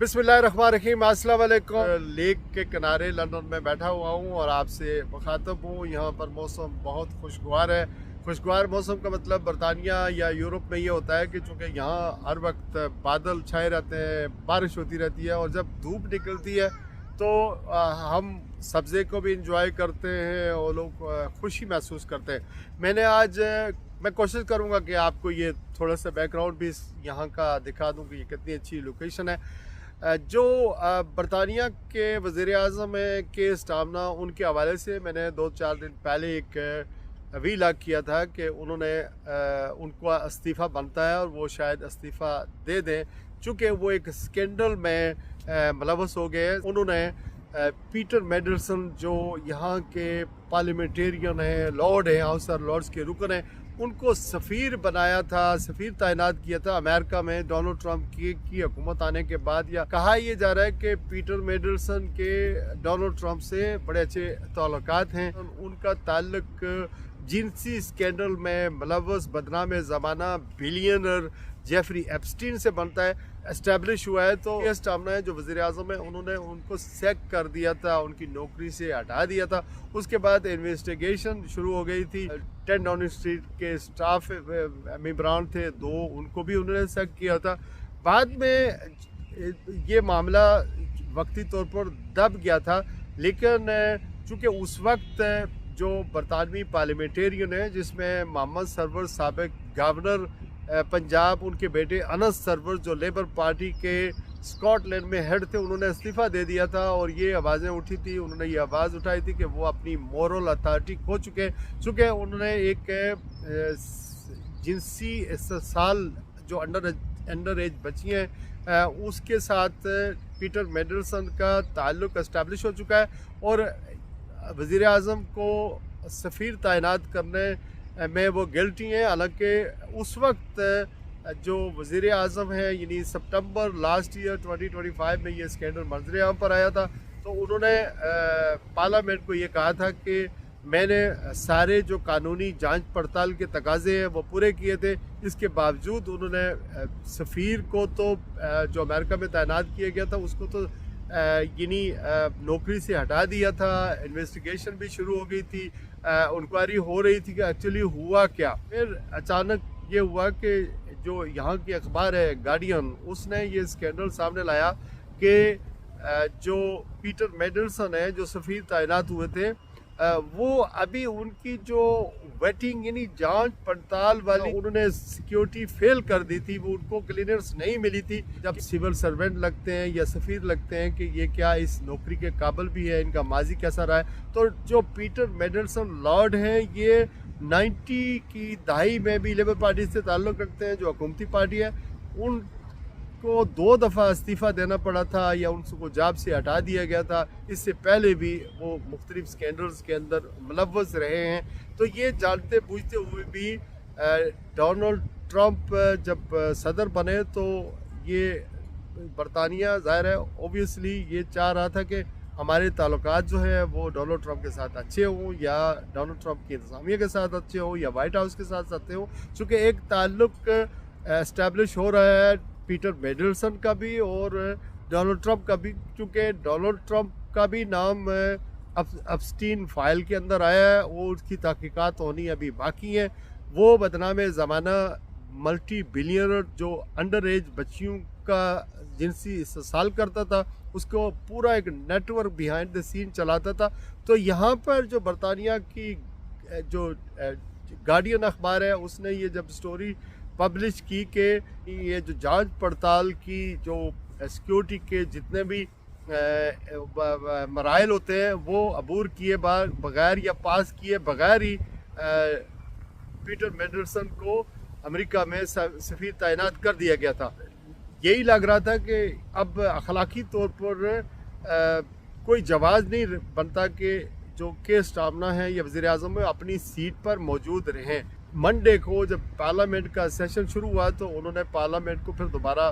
बिस्मिल्लाहिर्रहमानिर्रहीम। अस्सलाम वालेकुम। लेक के किनारे लंदन में बैठा हुआ हूँ और आपसे मुखातब हूँ। यहाँ पर मौसम बहुत खुशगवार है। खुशगवार मौसम का मतलब बरतानिया या यूरोप में ये होता है कि चूँकि यहाँ हर वक्त बादल छाए रहते हैं, बारिश होती रहती है और जब धूप निकलती है तो हम सब्ज़े को भी इंजॉय करते हैं और लोग खुशी महसूस करते हैं। मैं कोशिश करूंगा कि आपको ये थोड़ा सा बैकग्राउंड भी यहाँ का दिखा दूं कि ये कितनी अच्छी लोकेशन है। जो बरतानिया के वज़ीर आज़म है के स्टामना, उनके हवाले से मैंने 2-4 दिन पहले एक वीलॉग किया था कि उन्होंने उनको इस्तीफ़ा बनता है और वो शायद इस्तीफ़ा दे दें चूँकि वो एक स्कैंडल में मुलव्वस हो गए। उन्होंने पीटर मेंडलसन जो यहाँ के पार्लियामेंटेरियन हैं, लॉर्ड हैं, हाउस ऑफ लॉर्ड्स के रुकन हैं, उनको सफ़ीर बनाया था, सफ़ीर तैनात किया था अमेरिका में डोनाल्ड ट्रंप की हुकूमत आने के बाद। या कहा यह जा रहा है कि पीटर मेंडलसन के डोनाल्ड ट्रंप से बड़े अच्छे ताल्लुकात हैं। उनका ताल्लुक जिनसी स्कैंडल में मुलव्वस बदनाम ज़माना बिलियनर जेफरी एप्स्टीन से बनता है, एस्टेब्लिश हुआ है। तो ये स्टामना है जो वज़ीर आज़म है, उन्होंने उनको सैक कर दिया था, उनकी नौकरी से हटा दिया था। उसके बाद इन्वेस्टिगेशन शुरू हो गई थी। 10 डाउनिंग स्ट्रीट के स्टाफ मेंबरान थे 2, उनको भी उन्होंने सैक किया था। बाद में ये मामला वक्ती तौर पर दब गया था, लेकिन चूँकि उस वक्त जो बरतानवी पार्लियामेंटेरियन है जिसमें मोहम्मद सरवर साबिक गवर्नर पंजाब, उनके बेटे अनस सरवर जो लेबर पार्टी के स्कॉटलैंड में हेड थे, उन्होंने इस्तीफ़ा दे दिया था और ये आवाज़ें उठी थी, उन्होंने ये आवाज़ उठाई थी कि वो अपनी मॉरल अथॉरिटी खो चुके उन्होंने एक जिनसी साल जो अंडर एज बच्ची हैं उसके साथ पीटर मेंडलसन का ताल्लुक इस्टेब्लिश हो चुका है और वज़ीर आज़म को सफ़ीर तैनात करने में वो गिल्टी हैं। हालांकि उस वक्त जो वज़ीर आज़म है, यानी सितंबर लास्ट ईयर 2025 में ये स्कैंडल मंजर आम पर आया था, तो उन्होंने पार्लियामेंट को ये कहा था कि मैंने सारे जो कानूनी जांच पड़ताल के तकाजे हैं वो पूरे किए थे। इसके बावजूद उन्होंने सफ़ीर को तो जो अमेरिका में तैनात किया गया था उसको तो यानी नौकरी से हटा दिया था। इन्वेस्टिगेशन भी शुरू हो गई थी, इंक्वायरी हो रही थी कि एक्चुअली हुआ क्या। फिर अचानक ये हुआ कि जो यहाँ की अखबार है गार्डियन, उसने ये स्कैंडल सामने लाया कि जो पीटर मेंडलसन है जो सफ़ीर तैनात हुए थे, वो अभी उनकी जो वेटिंग यानी जांच पड़ताल वाली उन्होंने सिक्योरिटी फेल कर दी थी, वो उनको क्लियरेंस नहीं मिली थी। जब सिविल सर्वेंट लगते हैं या सफ़ीर लगते हैं कि ये क्या इस नौकरी के काबिल भी है, इनका माजी कैसा रहा है। तो जो पीटर मेंडलसन लॉर्ड हैं ये 90 की दहाई में भी लेबर पार्टी से ताल्लुक़ रखते हैं, जो हुकूमती पार्टी है। उनको 2 दफ़ा इस्तीफ़ा देना पड़ा था या उनको जॉब से हटा दिया गया था। इससे पहले भी वो मुख्तलिफ स्कैंडल्स के अंदर मुलव्वस रहे हैं। तो ये जानते बूझते हुए भी डोनाल्ड ट्रंप जब सदर बने तो ये बरतानिया ज़ाहिर है ओबियसली ये चाह रहा था कि हमारे ताल्लुकात जो है वो डोनाल्ड ट्रंप के साथ अच्छे हों या डोनाल्ड ट्रंप की इंतज़ामिया के साथ अच्छे हों या वाइट हाउस के साथ अच्छे हों। चूँकि एक ताल्लुक इस्टेब्लिश हो रहा है पीटर मेंडलसन का भी और डोनाल्ड ट्रंप का भी, क्योंकि डोनाल्ड ट्रंप का भी नाम एप्स्टीन फाइल के अंदर आया है, वो उसकी तहकीकात होनी अभी बाकी है। वो बदनाम ज़माना मल्टी बिलियनर जो अंडर एज बच्चियों का जिनसी इस्तेसाल करता था, उसको पूरा एक नेटवर्क बिहाइंड द सीन चलाता था। तो यहाँ पर जो बरतानिया की जो गार्डियन अखबार है, उसने ये जब स्टोरी पब्लिश की कि ये जो जांच पड़ताल की जो सिक्योरिटी के जितने भी मराइल होते हैं वो अबूर किए बगैर या पास किए बगैर ही पीटर मेंडलसन को अमेरिका में सफ़ीर तैनात कर दिया गया था। यही लग रहा था कि अब अखलाकी तौर पर कोई जवाज़ नहीं बनता कि जो के स्टामना है या वज़ीर आज़म अपनी सीट पर मौजूद रहें। मंडे को जब पार्लियामेंट का सेशन शुरू हुआ तो उन्होंने पार्लियामेंट को फिर दोबारा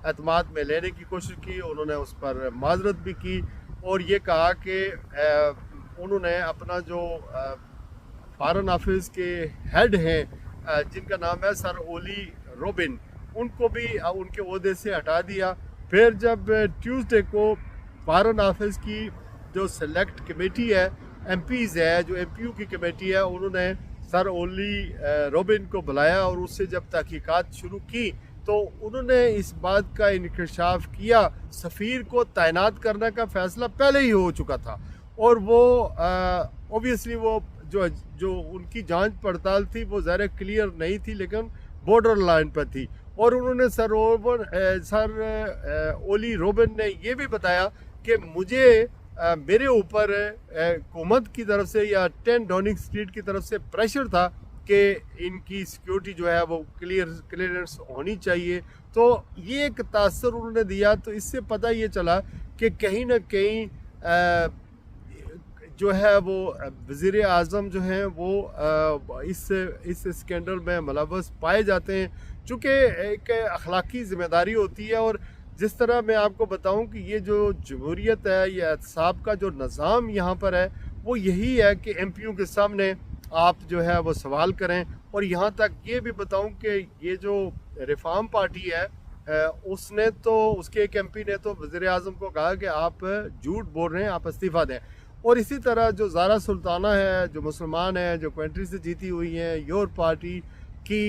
एतमाद में लेने की कोशिश की। उन्होंने उस पर माजरत भी की और ये कहा कि उन्होंने अपना जो फॉरेन ऑफिस के हेड हैं जिनका नाम है सर ओली रोबिन, उनको भी उनके ओहदे से हटा दिया फिर जब ट्यूसडे को फॉरेन ऑफिस की जो सेलेक्ट कमेटी है, एमपीज़ है, जो एमपीयू की कमेटी है, उन्होंने सर ओली रोबिन को बुलाया और उससे जब तहकीकात शुरू की तो उन्होंने इस बात का इंकशाफ किया, सफ़ीर को तैनात करने का फ़ैसला पहले ही हो चुका था और वो ऑब्वियसली वो जो उनकी जांच पड़ताल थी वो ज़रा क्लियर नहीं थी, लेकिन बॉर्डर लाइन पर थी। और उन्होंने सर ओली रोबिन ने ये भी बताया कि मुझे मेरे ऊपर हुकूमत की तरफ से या 10 डाउनिंग स्ट्रीट की तरफ से प्रेशर था कि इनकी सिक्योरिटी जो है वो क्लियरेंस होनी चाहिए। तो ये एक तासर उन्होंने दिया, तो इससे पता ये चला कि कहीं ना कहीं जो है वो वज़ीर आज़म जो हैं वो इस स्कैंडल में मुलव्वस पाए जाते हैं, चूँकि एक अखलाकी ज़िम्मेदारी होती है। और जिस तरह मैं आपको बताऊं कि ये जो जमहूरियत है, ये एहतसाब का जो निज़ाम यहाँ पर है, वो यही है कि एमपीओ के सामने आप जो है वो सवाल करें। और यहाँ तक ये भी बताऊं कि ये जो रिफॉर्म पार्टी है उसने तो, उसके एक एमपी ने तो वज़ीर आज़म को कहा कि आप झूठ बोल रहे हैं, आप इस्तीफ़ा दें। और इसी तरह जो ज़ारा सुल्ताना है, जो मुसलमान है, जो कंट्री से जीती हुई हैं, योर पार्टी की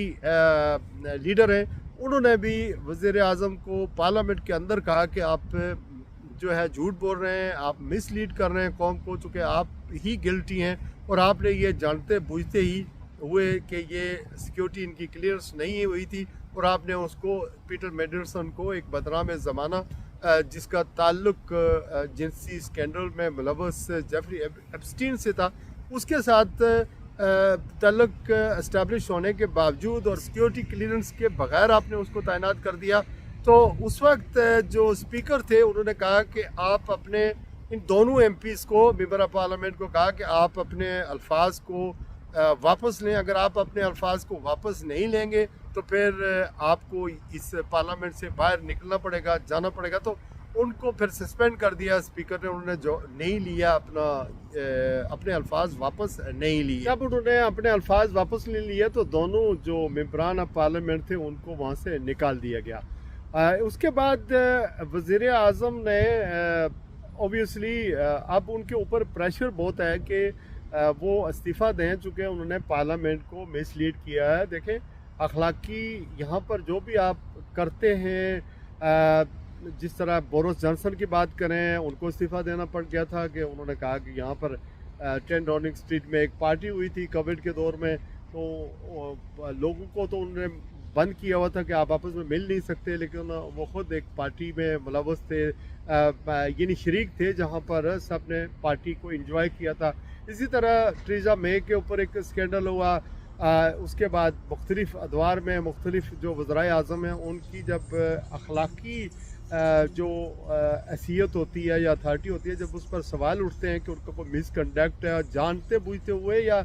लीडर हैं, उन्होंने भी वज़ीर आज़म को पार्लियामेंट के अंदर कहा कि आप जो है झूठ बोल रहे हैं, आप मिसलीड कर रहे हैं कौम को, चूँकि आप ही गिल्टी हैं और आपने ये जानते बूझते ही हुए कि ये सिक्योरिटी इनकी क्लियरेंस नहीं हुई थी और आपने उसको पीटर मेंडलसन को एक बदनाम ज़माना जिसका ताल्लुक जिनसी स्कैंडल में मुलव्वस जेफरी एप्स्टीन से था, उसके साथ तल्लुक इस्टेब्लिश होने के बावजूद और सिक्योरिटी क्लियरेंस के बगैर आपने उसको तैनात कर दिया। तो उस वक्त जो स्पीकर थे उन्होंने कहा कि आप अपने इन दोनों एमपीज़ को, मेंबर ऑफ पार्लियामेंट को कहा कि आप अपने अल्फाज को वापस लें। अगर आप अपने अल्फाज को वापस नहीं लेंगे तो फिर आपको इस पार्लियामेंट से बाहर निकलना पड़ेगा, जाना पड़ेगा। तो उनको फिर सस्पेंड कर दिया स्पीकर ने, उन्होंने जो नहीं लिया अपने अल्फाज वापस नहीं लिए। जब उन्होंने अपने अल्फाज वापस नहीं लिए तो दोनों जो मेंबरान ऑफ पार्लियामेंट थे उनको वहाँ से निकाल दिया गया। उसके बाद वज़ीर आज़म ने ऑब्वियसली अब उनके ऊपर प्रेशर बहुत है कि वो इस्तीफ़ा दें, चूँकि उन्होंने पार्लियामेंट को मिसलीड किया है। देखें, अखलाकी यहाँ पर जो भी आप करते हैं, जिस तरह बोरिस जॉनसन की बात करें, उनको इस्तीफ़ा देना पड़ गया था कि उन्होंने कहा कि यहाँ पर 10 डाउनिंग स्ट्रीट में एक पार्टी हुई थी कोविड के दौर में, तो लोगों को तो उन्होंने बंद किया हुआ था कि आप आपस में मिल नहीं सकते, लेकिन वो ख़ुद एक पार्टी में मुलव्वस थे, यानी शरीक थे, जहाँ पर सब ने पार्टी को इंजॉय किया था। इसी तरह टेरेसा मे के ऊपर एक स्कैंडल हुआ। उसके बाद मुख्तलिफ अदवार में मुख्तलिफ जो वज़राए आज़म हैं उनकी जब अखलाकी जो हैसियत होती है या अथॉरिटी होती है, जब उस पर सवाल उठते हैं कि उनका कोई मिसकंडक्ट है जानते बूझते हुए या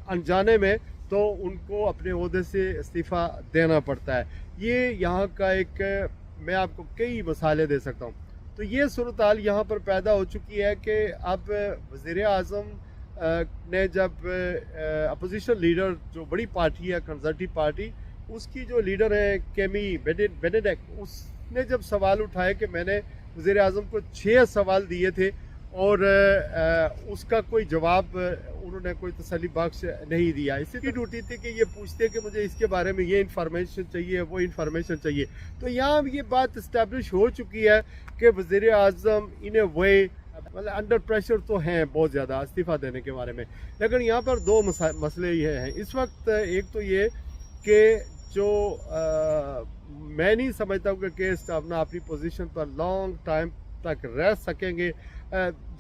अनजाने में, तो उनको अपने ओहदे से इस्तीफ़ा देना पड़ता है। ये यहाँ का एक, मैं आपको कई मिसालें दे सकता हूँ। तो ये सूरत हाल यहाँ पर पैदा हो चुकी है कि अब वज़ीर आज़म ने जब अपोजिशन लीडर, जो बड़ी पार्टी है कंजर्वेटिव पार्टी, उसकी जो लीडर है केमी बेनेडिक्ट, उसने जब सवाल उठाए कि मैंने वज़ीर आज़म को 6 सवाल दिए थे और उसका कोई जवाब उन्होंने कोई तसल्ली बख्श नहीं दिया। इसकी ड्यूटी थी कि ये पूछते कि मुझे इसके बारे में ये इन्फॉर्मेशन चाहिए, वो इन्फॉर्मेशन चाहिए। तो यहाँ ये बात इस्टेब्लिश हो चुकी है कि वज़ीर आज़म इन ए वे मतलब अंडर प्रेशर तो हैं बहुत ज़्यादा इस्तीफ़ा देने के बारे में। लेकिन यहाँ पर 2 मसले ये हैं इस वक्त। एक तो ये कि जो मैं नहीं समझता हूँ कि केस अपनी पोजीशन पर लॉन्ग टाइम तक रह सकेंगे।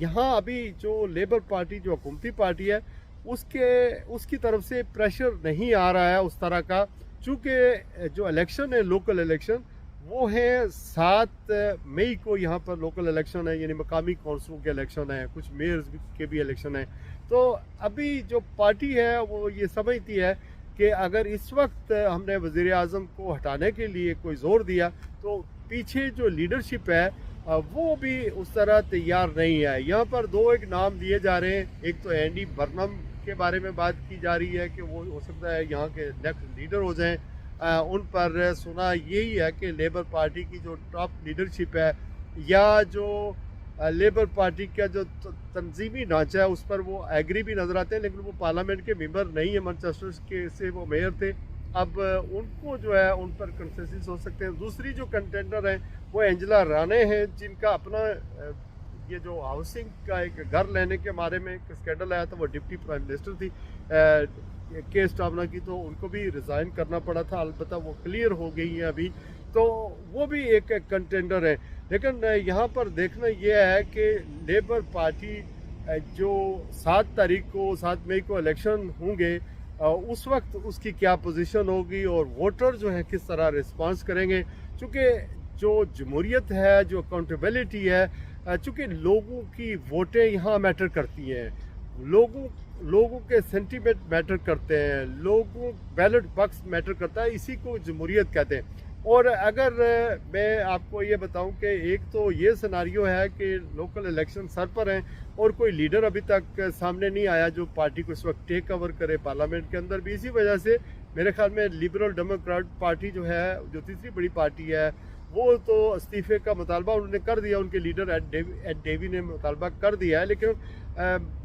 यहाँ अभी जो लेबर पार्टी, जो हुकूमती पार्टी है, उसकी तरफ से प्रेशर नहीं आ रहा है उस तरह का, चूँकि जो इलेक्शन है, लोकल इलेक्शन, वो है 7 मई को यहाँ पर लोकल इलेक्शन है, यानी मकामी कौंसलों के इलेक्शन है, कुछ मेयर्स के भी इलेक्शन है। तो अभी जो पार्टी है वो ये समझती है कि अगर इस वक्त हमने वज़ीर आज़म को हटाने के लिए कोई ज़ोर दिया तो पीछे जो लीडरशिप है वो भी उस तरह तैयार नहीं है। यहाँ पर 2 नाम दिए जा रहे हैं। एक तो एंडी बर्नम के बारे में बात की जा रही है कि वो हो सकता है यहाँ के नेक्स्ट लीडर हो जाएं, उन पर सुना यही है कि लेबर पार्टी की जो टॉप लीडरशिप है या जो लेबर पार्टी का जो तंजीमी ढांचा है उस पर वो एग्री भी नज़र आते हैं, लेकिन वो पार्लियामेंट के मेंबर नहीं है। मैनचेस्टर के से वो मेयर थे, अब उनको जो है उन पर कंसेंसस हो सकते हैं। दूसरी जो कंटेंडर हैं वो एंजेला राणे हैं, जिनका अपना ये जो हाउसिंग का एक घर लेने के बारे में एक स्कैंडल आया था, वो डिप्टी प्राइम मिनिस्टर थी के स्टामना की, तो उनको भी रिज़ाइन करना पड़ा था। अलबत्ता वो क्लियर हो गई हैं अभी, तो वो भी एक कंटेंडर है। लेकिन यहाँ पर देखना यह है कि लेबर पार्टी जो 7 मई को इलेक्शन होंगे, उस वक्त उसकी क्या पोजीशन होगी और वोटर जो है किस तरह रिस्पांस करेंगे। चूँकि जो जमहूरियत है, जो अकाउंटेबिलिटी है, चूँकि लोगों की वोटें यहाँ मैटर करती हैं, लोगों के सेंटीमेंट मैटर करते हैं, लोगों बैलेट बॉक्स मैटर करता है, इसी को जमहूरियत कहते हैं। और अगर मैं आपको ये बताऊं कि एक तो ये सिनारियो है कि लोकल इलेक्शन सर पर हैं और कोई लीडर अभी तक सामने नहीं आया जो पार्टी को इस वक्त टेक ओवर करे पार्लियामेंट के अंदर भी। इसी वजह से मेरे ख्याल में लिबरल डेमोक्रेट पार्टी जो है, जो तीसरी बड़ी पार्टी है, वो तो इस्तीफे का मुतालबा उन्होंने कर दिया, उनके लीडर एड डेवी ने मुतालबा कर दिया है, लेकिन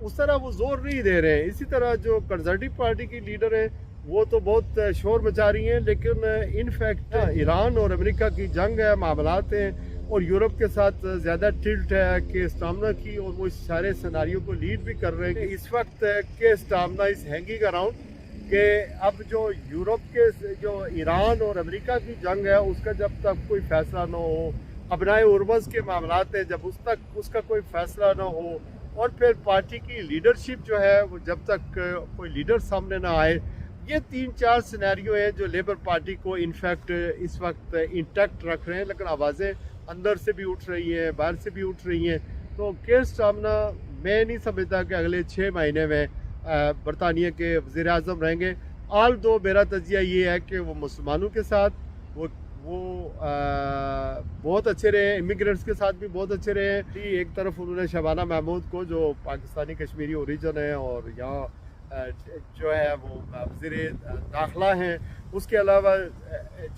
उस तरह वो जोर नहीं दे रहे हैं। इसी तरह जो कंजर्वेटिव पार्टी की लीडर हैं वो तो बहुत शोर मचा रही हैं, लेकिन इनफैक्ट ईरान और अमेरिका की जंग है, मामलात हैं और यूरोप के साथ ज़्यादा टिल्ट है के स्टामना की, और वो इस सारे सिनारियों को लीड भी कर रहे हैं। इस वक्त के स्टामना इस हैंगिंग अराउंड कि अब जो यूरोप के जो ईरान और अमेरिका की जंग है उसका जब तक कोई फैसला ना हो, अपनाए उर्वस के मामलात हैं जब उसका कोई फैसला ना हो, और फिर पार्टी की लीडरशिप जो है वो जब तक कोई लीडर सामने ना आए, ये 3-4 सिनेरियो हैं जो लेबर पार्टी को इनफैक्ट इस वक्त इंटैक्ट रख रहे हैं। लेकिन आवाज़ें अंदर से भी उठ रही हैं, बाहर से भी उठ रही हैं। तो केयर स्टार्मर मैं नहीं समझता कि अगले 6 महीने में बरतानिया के वज़ीर आज़म रहेंगे। आल दो मेरा तजिया ये है कि वो मुसलमानों के साथ वो बहुत अच्छे रहे, इमिग्रेंट्स के साथ भी बहुत अच्छे रहे। एक तरफ उन्होंने शबाना महमूद को, जो पाकिस्तानी कश्मीरी ओरिजिन है और यहाँ जो है वो वज़ीर दाखिला हैं, उसके अलावा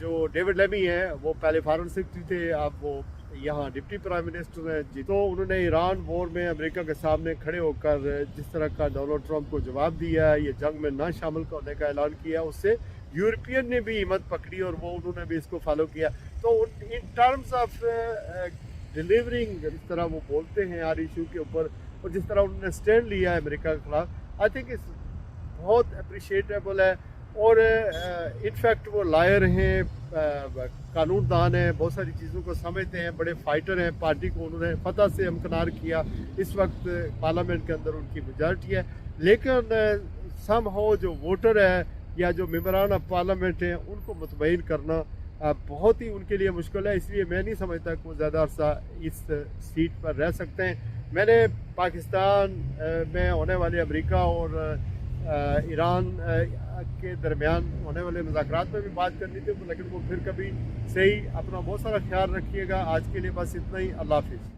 जो डेविड लेमी हैं वो पहले फॉरेन सेक्रेटरी थे, अब वो यहाँ डिप्टी प्राइम मिनिस्टर हैं जी। तो उन्होंने ईरान वॉर में अमेरिका के सामने खड़े होकर जिस तरह का डोनाल्ड ट्रंप को जवाब दिया है, ये जंग में ना शामिल होने का ऐलान किया, उससे यूरोपियन ने भी हिम्मत पकड़ी और वो उन्होंने भी इसको फॉलो किया। तो इन टर्म्स ऑफ डिलीवरिंग जिस तरह वो बोलते हैं हर इशू के ऊपर और जिस तरह उन्होंने स्टैंड लिया है अमेरिका के खिलाफ, आई थिंक इस बहुत अप्रिशिएटेबल है। और इनफैक्ट वो लायर हैं, कानूनदान हैं, बहुत सारी चीज़ों को समझते हैं, बड़े फाइटर हैं। पार्टी को उन्होंने फतह से हमकनार किया, इस वक्त पार्लियामेंट के अंदर उनकी मेजॉरिटी है। लेकिन समहाउ जो वोटर है या जो मेंबरान ऑफ पार्लियामेंट हैं उनको मुतमईन करना बहुत ही उनके लिए मुश्किल है। इसलिए मैं नहीं समझता कि वो ज़्यादा अरसा इस सीट पर रह सकते हैं। मैंने पाकिस्तान में होने वाले अमेरिका और ईरान के दरमियान होने वाले मुज़ाकरात में भी बात करनी थी, लेकिन वो फिर कभी सही। अपना बहुत सारा ख्याल रखिएगा। आज के लिए बस इतना ही। अल्लाह हाफिज़।